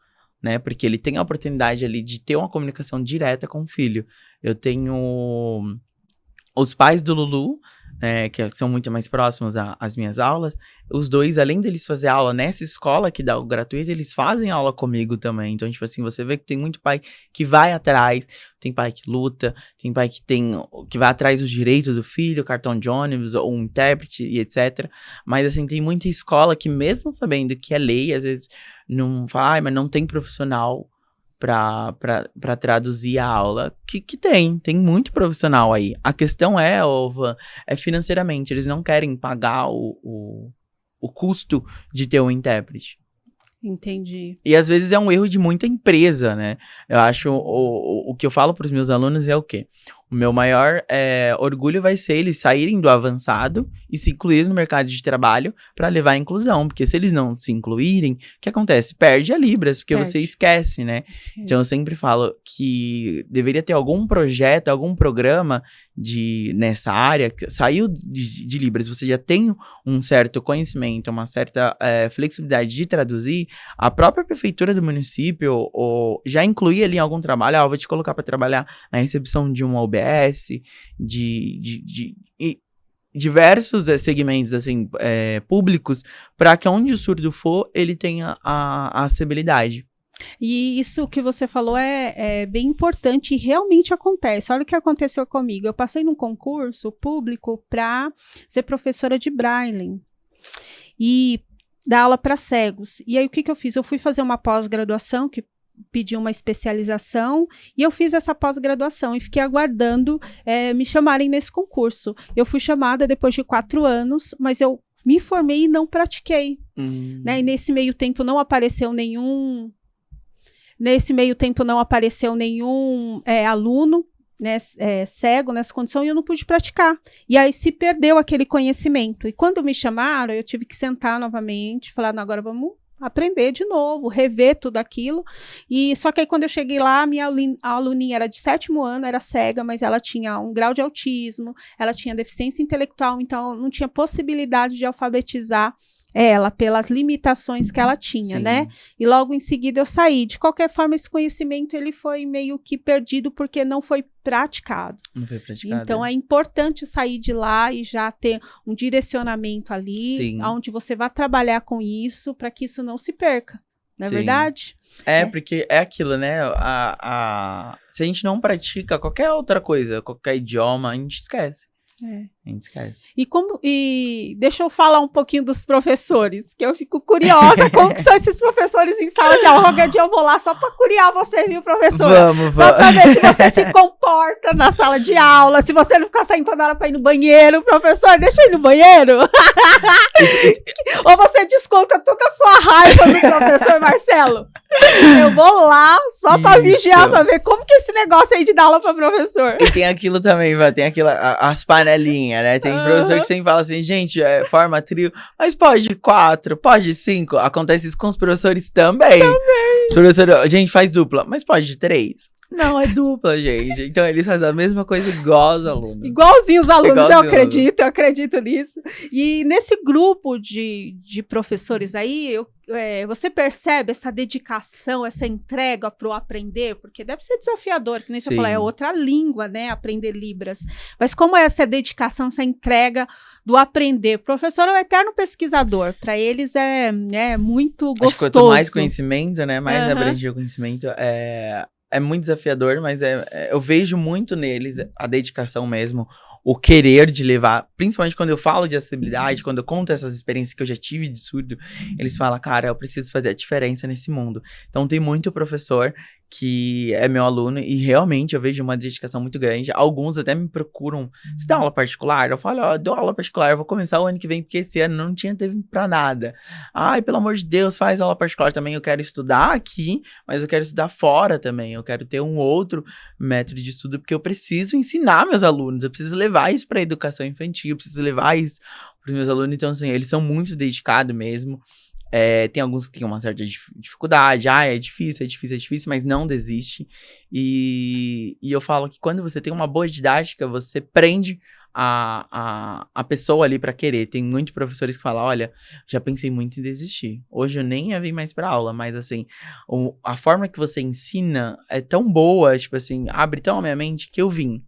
né? Porque ele tem a oportunidade ali de ter uma comunicação direta com o filho. Eu tenho os pais do Lulu, que são muito mais próximos às minhas aulas, os dois, além deles fazer aula nessa escola que dá o gratuito, eles fazem aula comigo também. Então, tipo assim, você vê que tem muito pai que vai atrás, tem pai que luta, tem pai que vai atrás dos direitos do filho, cartão de ônibus, ou um intérprete e etc. Mas, assim, tem muita escola que mesmo sabendo que é lei, às vezes não fala, mas não tem profissional pra traduzir a aula, que tem muito profissional aí. A questão é financeiramente, eles não querem pagar o custo de ter um intérprete. Entendi. E às vezes é um erro de muita empresa, né? Eu acho, o que eu falo pros meus alunos é o quê? O meu maior orgulho vai ser eles saírem do avançado e se incluírem no mercado de trabalho para levar a inclusão. Porque se eles não se incluírem, o que acontece? Perde a Libras, porque você esquece, né? Sim. Então eu sempre falo que deveria ter algum projeto, algum programa nessa área, que saiu de Libras, você já tem um certo conhecimento, uma certa flexibilidade de traduzir, a própria prefeitura do município já incluir ali em algum trabalho, vou te colocar para trabalhar na recepção de uma OBS, de diversos segmentos assim, públicos, para que onde o surdo for, ele tenha a acessibilidade. E isso que você falou é bem importante e realmente acontece. Olha o que aconteceu comigo. Eu passei num concurso público para ser professora de Braille e dar aula para cegos. E aí o que eu fiz? Eu fui fazer uma pós-graduação que pedi uma especialização e eu fiz essa pós-graduação e fiquei aguardando me chamarem nesse concurso. Eu fui chamada depois de 4 anos, mas eu me formei e não pratiquei. Né? E nesse meio tempo não apareceu nenhum aluno, né, cego nessa condição, e eu não pude praticar. E aí se perdeu aquele conhecimento. E quando me chamaram, eu tive que sentar novamente, falar, não, agora vamos aprender de novo, rever tudo aquilo. E só que aí quando eu cheguei lá, a aluninha era de 7º ano, era cega, mas ela tinha um grau de autismo, ela tinha deficiência intelectual, então não tinha possibilidade de alfabetizar ela pelas limitações que ela tinha, né? E logo em seguida eu saí. De qualquer forma, esse conhecimento ele foi meio que perdido porque não foi praticado. Não foi praticado. Então é importante sair de lá e já ter um direcionamento ali, onde você vai trabalhar com isso para que isso não se perca. Não é verdade? Porque é aquilo, né? Se a gente não pratica qualquer outra coisa, qualquer idioma, a gente esquece. A gente esquece. E deixa eu falar um pouquinho dos professores, que eu fico curiosa como que são esses professores em sala de aula. Qualquer dia eu vou lá só pra curiar você, viu, professora? Vamos. Só pra ver se você se comporta na sala de aula, se você não ficar saindo toda hora pra ir no banheiro. Professor, deixa eu ir no banheiro. Ou você desconta toda a sua raiva no professor Marcelo. Eu vou lá só pra vigiar, pra ver como que é esse negócio aí de dar aula pra professor. E tem aquilo também, tem as panelinhas, né? Tem professor que sempre fala assim, gente, forma trio, mas pode 4, pode 5. Acontece isso com os professores também. Os professores, a gente faz dupla, mas pode 3. Não, é dupla, gente. Então eles fazem a mesma coisa igual os alunos. Igualzinho os alunos, Igualzinho eu acredito nisso. E nesse grupo de professores aí, você percebe essa dedicação, essa entrega para o aprender? Porque deve ser desafiador, que nem você falou, é outra língua, né? Aprender Libras. Mas como é essa dedicação, essa entrega do aprender? O professor é o eterno pesquisador. Para eles é muito gostoso. Acho que quanto mais conhecimento, né? Mais abranger o conhecimento é muito desafiador, mas eu vejo muito neles a dedicação mesmo, o querer de levar, principalmente quando eu falo de acessibilidade, quando eu conto essas experiências que eu já tive de surdo, eles falam, cara, eu preciso fazer a diferença nesse mundo. Então tem muito professor que é meu aluno e realmente eu vejo uma dedicação muito grande. Alguns até me procuram, se dá aula particular? Eu falo, eu dou aula particular, eu vou começar o ano que vem, porque esse ano não tinha tempo pra nada. Ai, pelo amor de Deus, faz aula particular também, eu quero estudar aqui, mas eu quero estudar fora também, eu quero ter um outro método de estudo, porque eu preciso ensinar meus alunos, eu preciso levar isso pra educação infantil, eu preciso levar isso pros meus alunos. Então, assim, eles são muito dedicados mesmo. Tem alguns que têm uma certa dificuldade, é difícil, mas não desiste. E eu falo que quando você tem uma boa didática, você prende a pessoa ali pra querer. Tem muitos professores que falam, olha, já pensei muito em desistir. Hoje eu nem ia vir mais pra aula, mas assim, a forma que você ensina é tão boa, tipo assim, abre tão a minha mente que eu vim.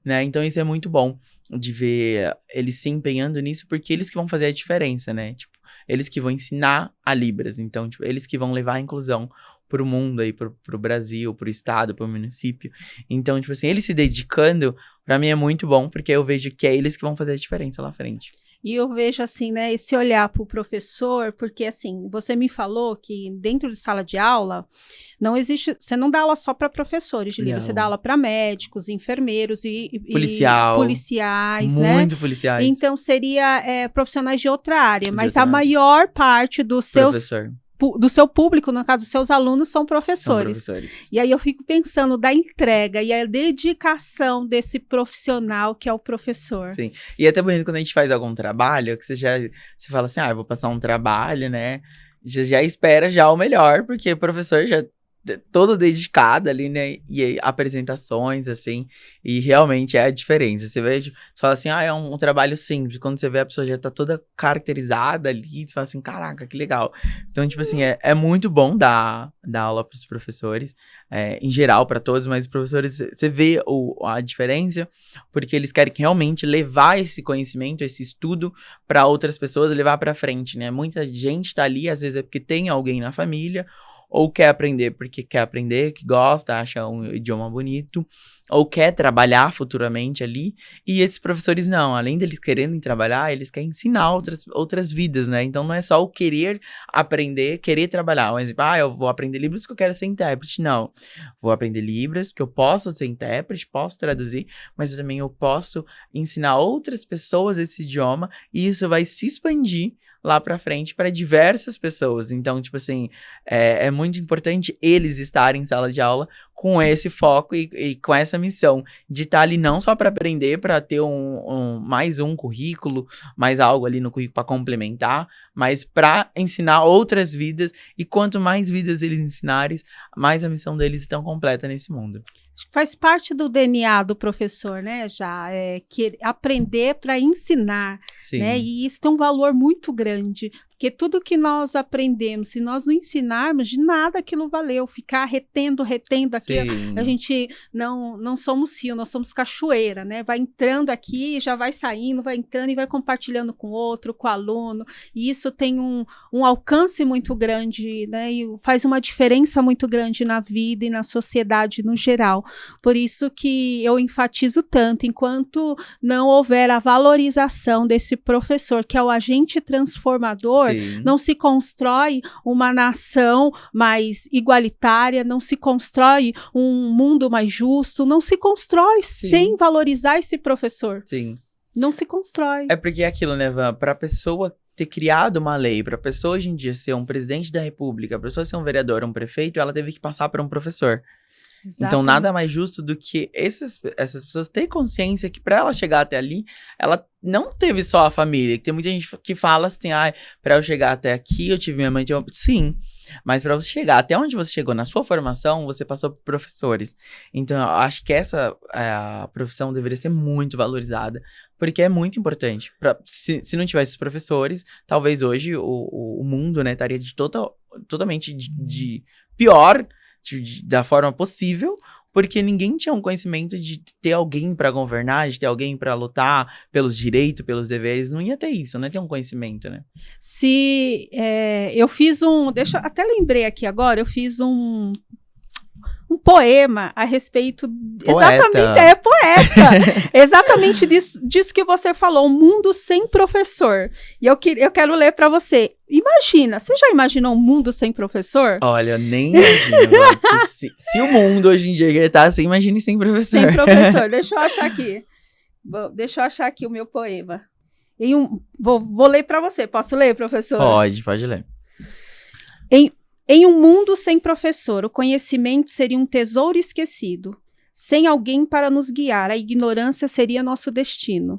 Né? Então isso é muito bom de ver eles se empenhando nisso, porque eles que vão fazer a diferença, né? Tipo, eles que vão ensinar a Libras. Então, tipo, eles que vão levar a inclusão pro mundo aí, pro Brasil, pro estado, pro município. Então, tipo assim, eles se dedicando, pra mim é muito bom, porque eu vejo que é eles que vão fazer a diferença lá à frente. E eu vejo, assim, né, esse olhar para o professor, porque, assim, você me falou que dentro de sala de aula, não existe, você não dá aula só para professores de Libras, você dá aula para médicos, enfermeiros e policiais, né? Muito policiais. Então, seria profissionais de outra área, mas a maior parte dos seus... do seu público, no caso dos seus alunos, são professores. E aí eu fico pensando da entrega e a dedicação desse profissional que é o professor. Sim, e é até bonito quando a gente faz algum trabalho, que você fala assim, eu vou passar um trabalho, né? Você já espera já o melhor, porque o professor já todo dedicado ali, né, e apresentações, assim, e realmente é a diferença. Você vê, tipo, você fala assim, é um trabalho simples, quando você vê a pessoa já tá toda caracterizada ali, você fala assim, caraca, que legal. Então, tipo assim, é muito bom dar aula pros professores, em geral, para todos, mas os professores, você vê a diferença, porque eles querem realmente levar esse conhecimento, esse estudo para outras pessoas, levar para frente, né, muita gente tá ali, às vezes é porque tem alguém na família, ou quer aprender porque quer aprender, que gosta, acha um idioma bonito, ou quer trabalhar futuramente ali, e esses professores não, além deles quererem trabalhar, eles querem ensinar outras vidas, né, então não é só o querer aprender, querer trabalhar, por exemplo, eu vou aprender Libras porque eu quero ser intérprete, não, vou aprender Libras porque eu posso ser intérprete, posso traduzir, mas também eu posso ensinar outras pessoas esse idioma, e isso vai se expandir lá pra frente para diversas pessoas. Então, tipo assim, é muito importante eles estarem em sala de aula com esse foco e com essa missão de estar ali não só para aprender, para ter mais um currículo, mais algo ali no currículo para complementar, mas para ensinar outras vidas, e quanto mais vidas eles ensinarem, mais a missão deles está completa nesse mundo. Acho que faz parte do DNA do professor, né, que aprender para ensinar, né, e isso tem um valor muito grande, porque tudo que nós aprendemos, se nós não ensinarmos, de nada aquilo valeu, ficar retendo aquilo, a gente não somos rio, nós somos cachoeira, né, vai entrando aqui, já vai saindo, vai entrando e vai compartilhando com o outro, com o aluno, e isso tem um alcance muito grande, né, e faz uma diferença muito grande na vida e na sociedade no geral. Por isso que eu enfatizo tanto, enquanto não houver a valorização desse professor, que é o agente transformador, não se constrói uma nação mais igualitária, não se constrói um mundo mais justo, não se constrói sem valorizar esse professor. Não se constrói. É porque é aquilo, né, Van? Pra pessoa ter criado uma lei, pra pessoa hoje em dia ser um presidente da república, pra pessoa ser um vereador, um prefeito, ela teve que passar por um professor. Então, nada mais justo do que essas pessoas terem consciência que pra ela chegar até ali, ela não teve só a família. Tem muita gente que fala assim, pra eu chegar até aqui, eu tive minha mãe. Sim, mas pra você chegar até onde você chegou na sua formação, você passou por professores. Então, eu acho que essa a profissão deveria ser muito valorizada, porque é muito importante. Se não tivesse os professores, talvez hoje o mundo, né, estaria totalmente de pior, da forma possível, porque ninguém tinha um conhecimento de ter alguém pra governar, de ter alguém pra lutar pelos direitos, pelos deveres. Não ia ter isso, não ia ter um conhecimento, né? Eu fiz até lembrei aqui agora, eu fiz um poema a respeito... Poeta. Poeta! Exatamente disso que você falou, um mundo sem professor. E eu quero ler para você. Você já imaginou um mundo sem professor? Olha, eu nem imagino. Se o mundo hoje em dia tá assim, imagine sem professor. Sem professor, deixa eu achar aqui. Deixa eu achar aqui o meu poema. Vou ler para você. Posso ler, professor? Pode ler. Em um mundo sem professor, o conhecimento seria um tesouro esquecido. Sem alguém para nos guiar, a ignorância seria nosso destino.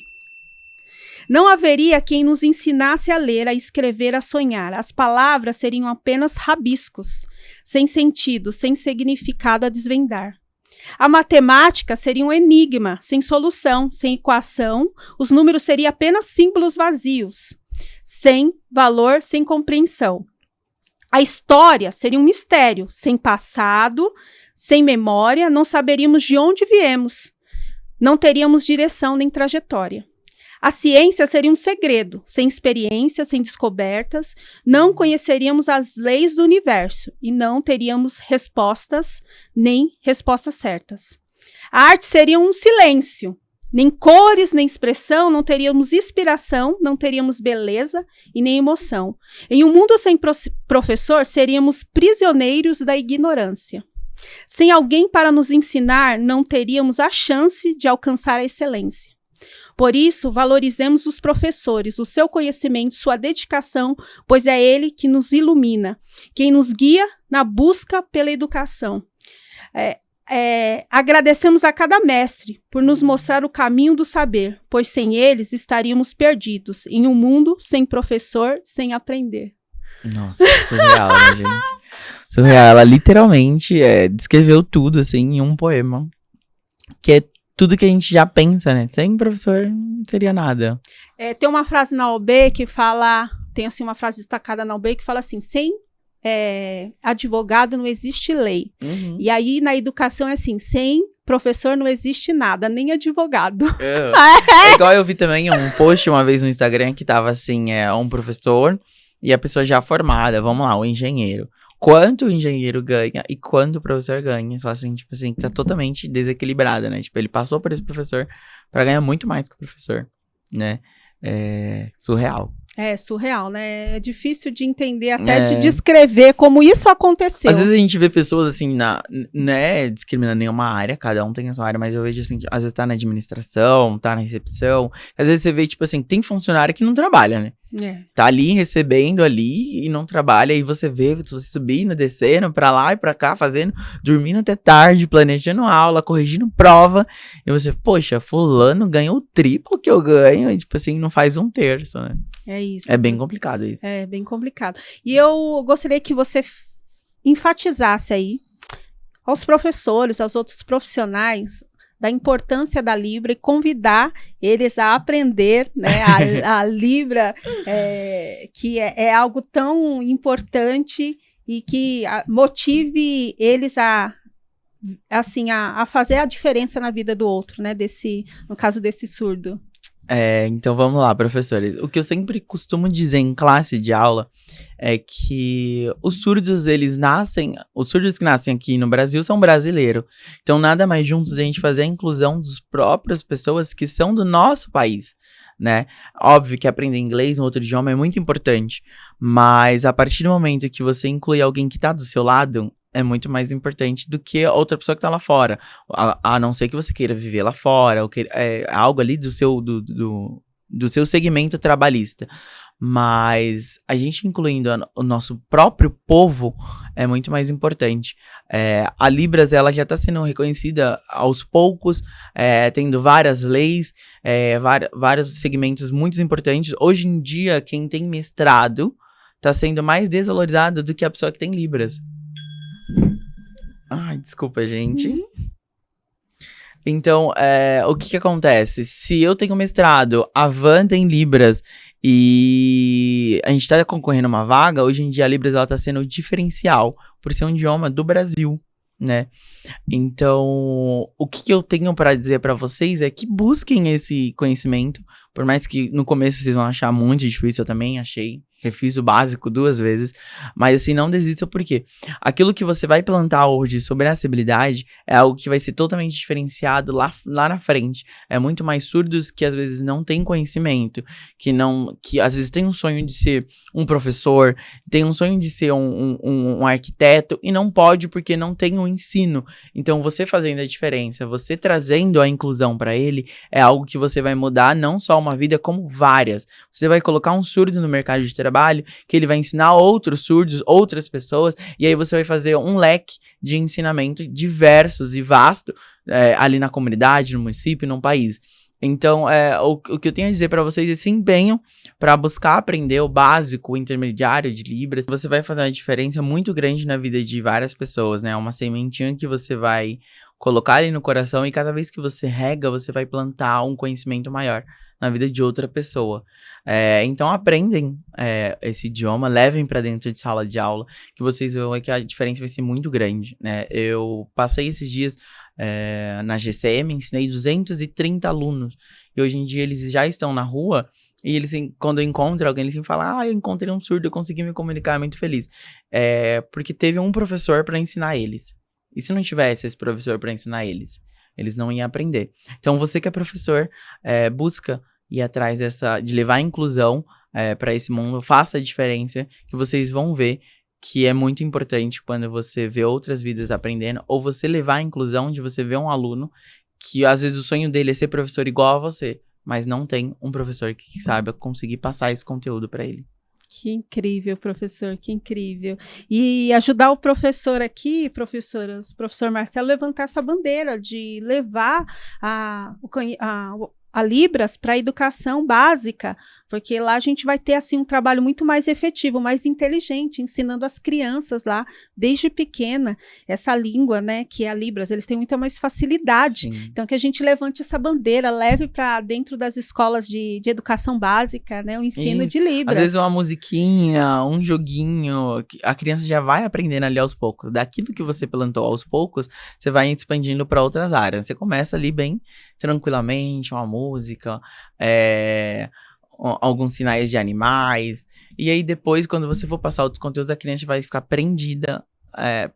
Não haveria quem nos ensinasse a ler, a escrever, a sonhar. As palavras seriam apenas rabiscos, sem sentido, sem significado a desvendar. A matemática seria um enigma, sem solução, sem equação. Os números seriam apenas símbolos vazios, sem valor, sem compreensão. A história seria um mistério, sem passado, sem memória, não saberíamos de onde viemos, não teríamos direção nem trajetória. A ciência seria um segredo, sem experiência, sem descobertas, não conheceríamos as leis do universo e não teríamos respostas, nem respostas certas. A arte seria um silêncio, nem cores, nem expressão, não teríamos inspiração, não teríamos beleza e nem emoção. Em um mundo sem professor, seríamos prisioneiros da ignorância. Sem alguém para nos ensinar, não teríamos a chance de alcançar a excelência. Por isso, valorizemos os professores, o seu conhecimento, sua dedicação, pois é ele que nos ilumina, quem nos guia na busca pela educação. Agradecemos a cada mestre por nos mostrar o caminho do saber, pois sem eles estaríamos perdidos em um mundo sem professor, sem aprender. Nossa, surreal, né, gente? Surreal. Ela literalmente descreveu tudo, assim, em um poema. Que é tudo que a gente já pensa, né? Sem professor, não seria nada. Tem uma frase na OAB que fala... Tem, assim, uma frase destacada na OAB que fala assim... Sem advogado não existe lei. Uhum. E aí, na educação, é assim... Sem professor não existe nada, nem advogado. É igual eu vi também um post uma vez no Instagram que tava assim... um professor e a pessoa já formada. Vamos lá, o engenheiro. Quanto o engenheiro ganha e quanto o professor ganha. Fala assim, tipo assim, tá totalmente desequilibrada, né? Tipo, ele passou por esse professor pra ganhar muito mais que o professor, né? É surreal. É surreal, né? É difícil de entender, até de descrever como isso aconteceu. Às vezes a gente vê pessoas assim, né, discriminando nenhuma área, cada um tem a sua área, mas eu vejo assim, às vezes tá na administração, tá na recepção, às vezes você vê, tipo assim, tem funcionário que não trabalha, né? Tá ali recebendo ali e não trabalha, e você vê você subindo, descendo pra lá e pra cá, dormindo até tarde, planejando aula, corrigindo prova, e você, poxa, fulano ganha o triplo que eu ganho, e tipo assim, não faz um terço, né? É isso. É bem complicado isso. É bem complicado. E eu gostaria que você enfatizasse aí aos professores, aos outros profissionais, da importância da Libra e convidar eles a aprender, né, a Libra, que é algo tão importante e que motive eles a fazer a diferença na vida do outro, né, no caso desse surdo. Então vamos lá, professores. O que eu sempre costumo dizer em classe de aula é que os surdos que nascem aqui no Brasil são brasileiros. Então nada mais juntos a gente fazer a inclusão das próprias pessoas que são do nosso país, né? Óbvio que aprender inglês, um outro idioma é muito importante, mas a partir do momento que você inclui alguém que tá do seu lado, é muito mais importante do que outra pessoa que tá lá fora. A não ser que você queira viver lá fora, ou algo ali do seu segmento trabalhista. mas a gente incluindo o nosso próprio povo é muito mais importante. A Libras, ela já está sendo reconhecida aos poucos, tendo várias leis, vários segmentos muito importantes. Hoje em dia, quem tem mestrado está sendo mais desvalorizado do que a pessoa que tem Libras. Ai, desculpa, gente. Então, o que acontece? Se eu tenho mestrado, a Van tem Libras e a gente tá concorrendo a uma vaga, hoje em dia a Libras ela tá sendo diferencial por ser um idioma do Brasil, né? Então, o que eu tenho para dizer para vocês é que busquem esse conhecimento, por mais que no começo vocês vão achar muito difícil, eu também achei. Refiz o básico 2 vezes, mas assim, não desista porque aquilo que você vai plantar hoje sobre acessibilidade é algo que vai ser totalmente diferenciado lá na frente. É muito mais surdos que às vezes não têm conhecimento, que às vezes tem um sonho de ser um professor, tem um sonho de ser um arquiteto e não pode porque não tem um ensino. Então você fazendo a diferença, você trazendo a inclusão para ele, é algo que você vai mudar não só uma vida como várias. Você vai colocar um surdo no mercado de trabalho, que ele vai ensinar outros surdos, outras pessoas, e aí você vai fazer um leque de ensinamento diversos e vasto ali na comunidade, no município, no país. Então, o que eu tenho a dizer para vocês é se empenham para buscar aprender o básico, o intermediário de Libras. Você vai fazer uma diferença muito grande na vida de várias pessoas, né? Uma sementinha que você vai colocar ali no coração e cada vez que você rega, você vai plantar um conhecimento maior na vida de outra pessoa. Então aprendem esse idioma, levem para dentro de sala de aula, que vocês vão ver que a diferença vai ser muito grande, né? Eu passei esses dias na GCM, ensinei 230 alunos, e hoje em dia eles já estão na rua, e eles, quando eu encontro alguém, eles sempre falam, eu encontrei um surdo, eu consegui me comunicar, muito feliz. Porque teve um professor para ensinar eles. E se não tivesse esse professor para ensinar eles? Eles não iam aprender. Então, você que é professor, busca ir atrás de levar a inclusão para esse mundo, faça a diferença, que vocês vão ver que é muito importante quando você vê outras vidas aprendendo, ou você levar a inclusão de você ver um aluno que às vezes o sonho dele é ser professor igual a você, mas não tem um professor que saiba conseguir passar esse conteúdo para ele. Que incrível, professor, que incrível. E ajudar o professor aqui, professor Marcelo, levantar essa bandeira de levar a Libras para a educação básica, porque lá a gente vai ter assim um trabalho muito mais efetivo, mais inteligente, ensinando as crianças lá, desde pequena, essa língua, né, que é a Libras, eles têm muita mais facilidade. Sim. Então que a gente levante essa bandeira, leve para dentro das escolas de educação básica, né, o ensino de Libras. Às vezes uma musiquinha, um joguinho, a criança já vai aprendendo ali aos poucos. Daquilo que você plantou aos poucos, você vai expandindo para outras áreas. Você começa ali bem tranquilamente, uma música, alguns sinais de animais, e aí depois, quando você for passar outros conteúdos, a criança vai ficar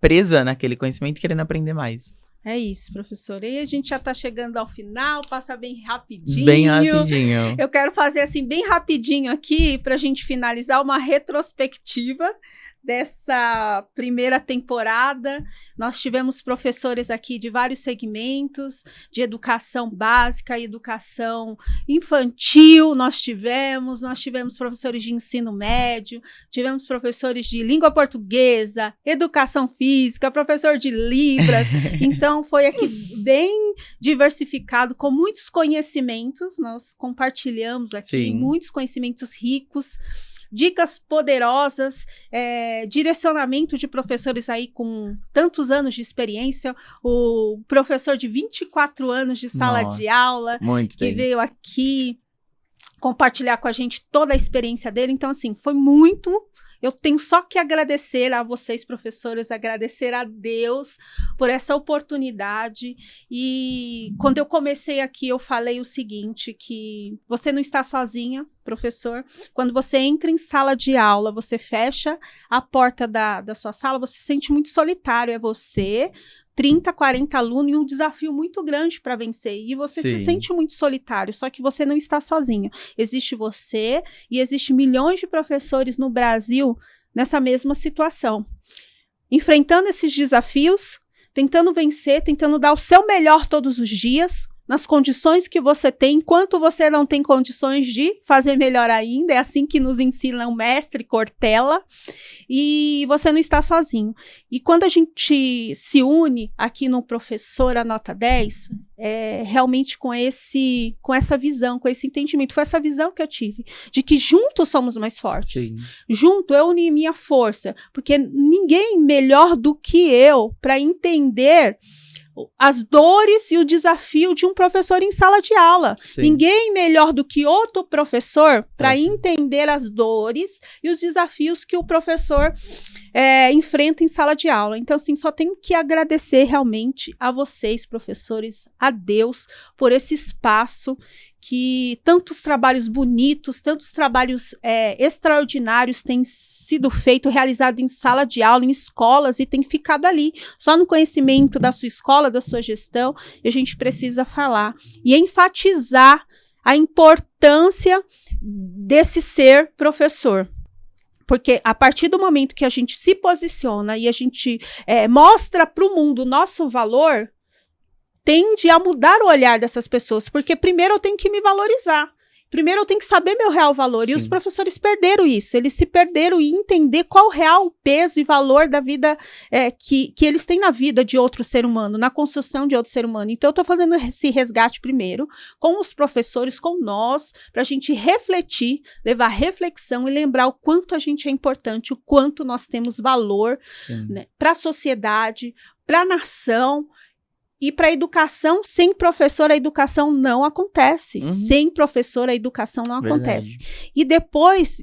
presa naquele conhecimento, querendo aprender mais. É isso, professor. E a gente já está chegando ao final, passa bem rapidinho. Bem rapidinho. Eu quero fazer assim, bem rapidinho aqui, para a gente finalizar uma retrospectiva dessa primeira temporada. Nós tivemos professores aqui de vários segmentos, de educação básica e educação infantil, nós tivemos professores de ensino médio, tivemos professores de língua portuguesa, educação física, professor de Libras. Então foi aqui bem diversificado, com muitos conhecimentos, nós compartilhamos aqui. Sim. Muitos conhecimentos ricos, dicas poderosas, direcionamento de professores aí com tantos anos de experiência, o professor de 24 anos de sala de aula, que veio aqui compartilhar com a gente toda a experiência dele. Então, assim, foi muito... Eu tenho só que agradecer a vocês, professores, agradecer a Deus por essa oportunidade. E quando eu comecei aqui, eu falei o seguinte, que você não está sozinha, professor. Quando você entra em sala de aula, você fecha a porta da sua sala, você se sente muito solitário. É você, 30, 40 alunos e um desafio muito grande para vencer. E você se sente muito solitário, só que você não está sozinho. Existe você e existe milhões de professores no Brasil nessa mesma situação. Enfrentando esses desafios, tentando vencer, tentando dar o seu melhor todos os dias, nas condições que você tem, enquanto você não tem condições de fazer melhor ainda. É assim que nos ensina o mestre Cortella, e você não está sozinho. E quando a gente se une aqui no Professora Nota 10, realmente com essa visão, com esse entendimento, foi essa visão que eu tive, de que juntos somos mais fortes. Sim. Junto eu uni minha força, porque ninguém melhor do que eu para entender as dores e o desafio de um professor em sala de aula. Sim. Ninguém melhor do que outro professor para entender as dores e os desafios que o professor enfrenta em sala de aula. Então, assim, só tenho que agradecer realmente a vocês, professores, a Deus, por esse espaço que tantos trabalhos bonitos, tantos trabalhos extraordinários têm sido feitos, realizados em sala de aula, em escolas, e tem ficado ali, só no conhecimento da sua escola, da sua gestão. E a gente precisa falar e enfatizar a importância desse ser professor. Porque a partir do momento que a gente se posiciona e a gente mostra para o mundo o nosso valor, tende a mudar o olhar dessas pessoas, porque primeiro eu tenho que me valorizar, primeiro eu tenho que saber meu real valor. Sim. E os professores perderam isso, eles se perderam em entender qual o real peso e valor da vida que eles têm na vida de outro ser humano, na construção de outro ser humano. Então eu estou fazendo esse resgate primeiro com os professores, com nós, para a gente refletir, levar reflexão e lembrar o quanto a gente é importante, o quanto nós temos valor, né, para a sociedade, para a nação. E para a educação, sem professor, a educação não acontece. Uhum. Sem professor, a educação não acontece. E depois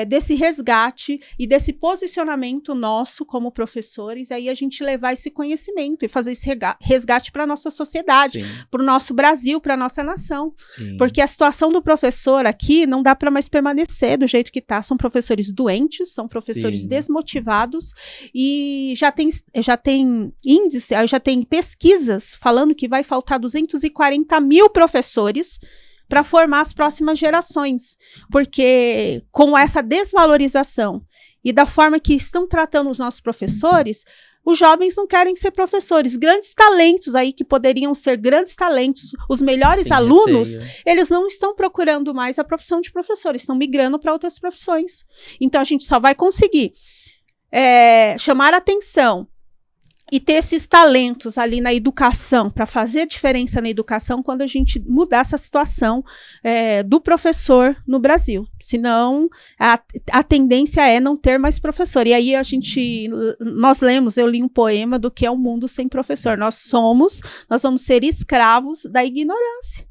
desse resgate e desse posicionamento nosso como professores, aí a gente levar esse conhecimento e fazer esse resgate para a nossa sociedade, para o nosso Brasil, para a nossa nação. Sim. Porque a situação do professor aqui não dá para mais permanecer do jeito que está. São professores doentes, são professores desmotivados, e já tem índice, já tem pesquisas falando que vai faltar 240 mil professores para formar as próximas gerações, porque com essa desvalorização e da forma que estão tratando os nossos professores, os jovens não querem ser professores. Grandes talentos aí que poderiam ser grandes talentos, os melhores alunos, eles não estão procurando mais a profissão de professor, estão migrando para outras profissões. Então a gente só vai conseguir chamar a atenção e ter esses talentos ali na educação, para fazer diferença na educação, quando a gente mudar essa situação do professor no Brasil. Senão, a tendência é não ter mais professor. E aí eu li um poema do que é o mundo sem professor. Nós vamos ser escravos da ignorância,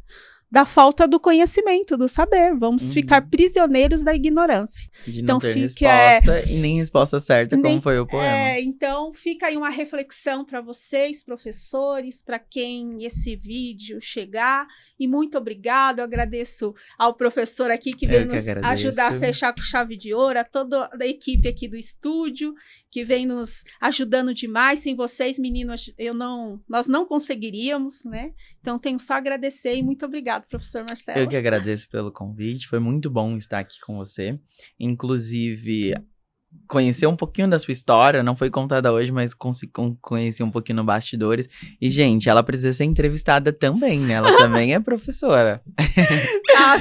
da falta do conhecimento, do saber. Vamos ficar prisioneiros da ignorância. De não ter resposta e nem resposta certa, como foi o poema. Então, fica aí uma reflexão para vocês, professores, para quem esse vídeo chegar. E muito obrigado, eu agradeço ao professor aqui que veio nos ajudar a fechar com chave de ouro, a toda a equipe aqui do estúdio, que vem nos ajudando demais. Sem vocês, meninos, nós não conseguiríamos, né? Então, tenho só a agradecer e muito obrigado, professor Marcelo. Eu que agradeço pelo convite, foi muito bom estar aqui com você. Inclusive, conhecer um pouquinho da sua história, não foi contada hoje, mas conheci um pouquinho no bastidores. E, gente, ela precisa ser entrevistada também, né? Ela também é professora.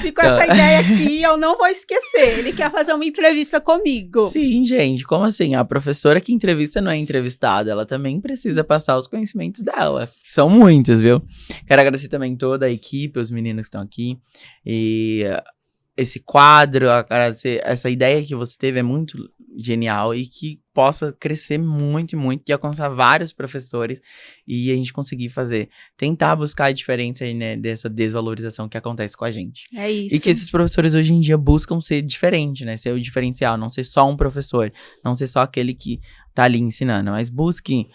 Ficou essa ideia aqui, eu não vou esquecer. Ele quer fazer uma entrevista comigo. Sim, gente, como assim? A professora que entrevista não é entrevistada, ela também precisa passar os conhecimentos dela. São muitos, viu? Quero agradecer também toda a equipe, os meninos que estão aqui. E esse quadro, essa ideia que você teve é muito genial e que possa crescer muito, muito e alcançar vários professores e a gente conseguir tentar buscar a diferença aí, né, dessa desvalorização que acontece com a gente. É isso. E que esses professores hoje em dia buscam ser diferente, né, ser o diferencial, não ser só um professor, não ser só aquele que tá ali ensinando, mas busque,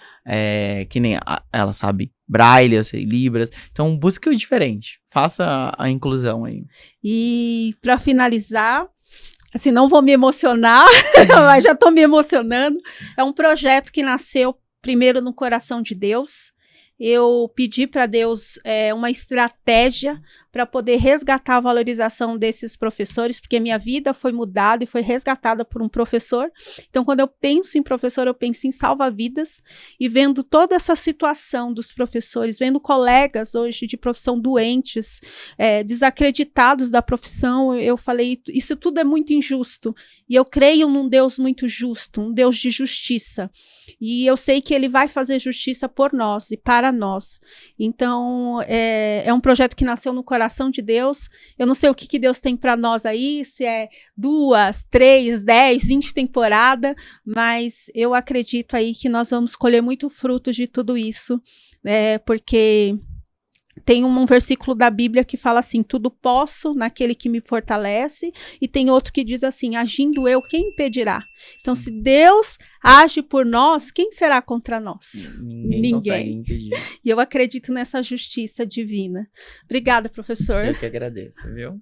que nem ela sabe Braille, eu sei Libras, então busque o diferente, faça a inclusão aí. E para finalizar, assim, não vou me emocionar, mas já estou me emocionando. É um projeto que nasceu primeiro no coração de Deus. eu pedi para Deus uma estratégia para poder resgatar a valorização desses professores, porque minha vida foi mudada e foi resgatada por um professor. Então, quando eu penso em professor, eu penso em salva-vidas, e vendo toda essa situação dos professores, vendo colegas hoje de profissão doentes, desacreditados da profissão, eu falei, isso tudo é muito injusto, e eu creio num Deus muito justo, um Deus de justiça, e eu sei que Ele vai fazer justiça por nós e para nós. Então, é um projeto que nasceu no coração de Deus. Eu não sei o que Deus tem para nós aí, se é 2, 3, 10, 20 temporadas, mas eu acredito aí que nós vamos colher muito frutos de tudo isso, porque tem um versículo da Bíblia que fala assim, tudo posso naquele que me fortalece, e tem outro que diz assim, agindo eu, quem impedirá? Então, se Deus age por nós, quem será contra nós? Ninguém consegue impedir. E eu acredito nessa justiça divina. Obrigada, professor. Eu que agradeço, viu?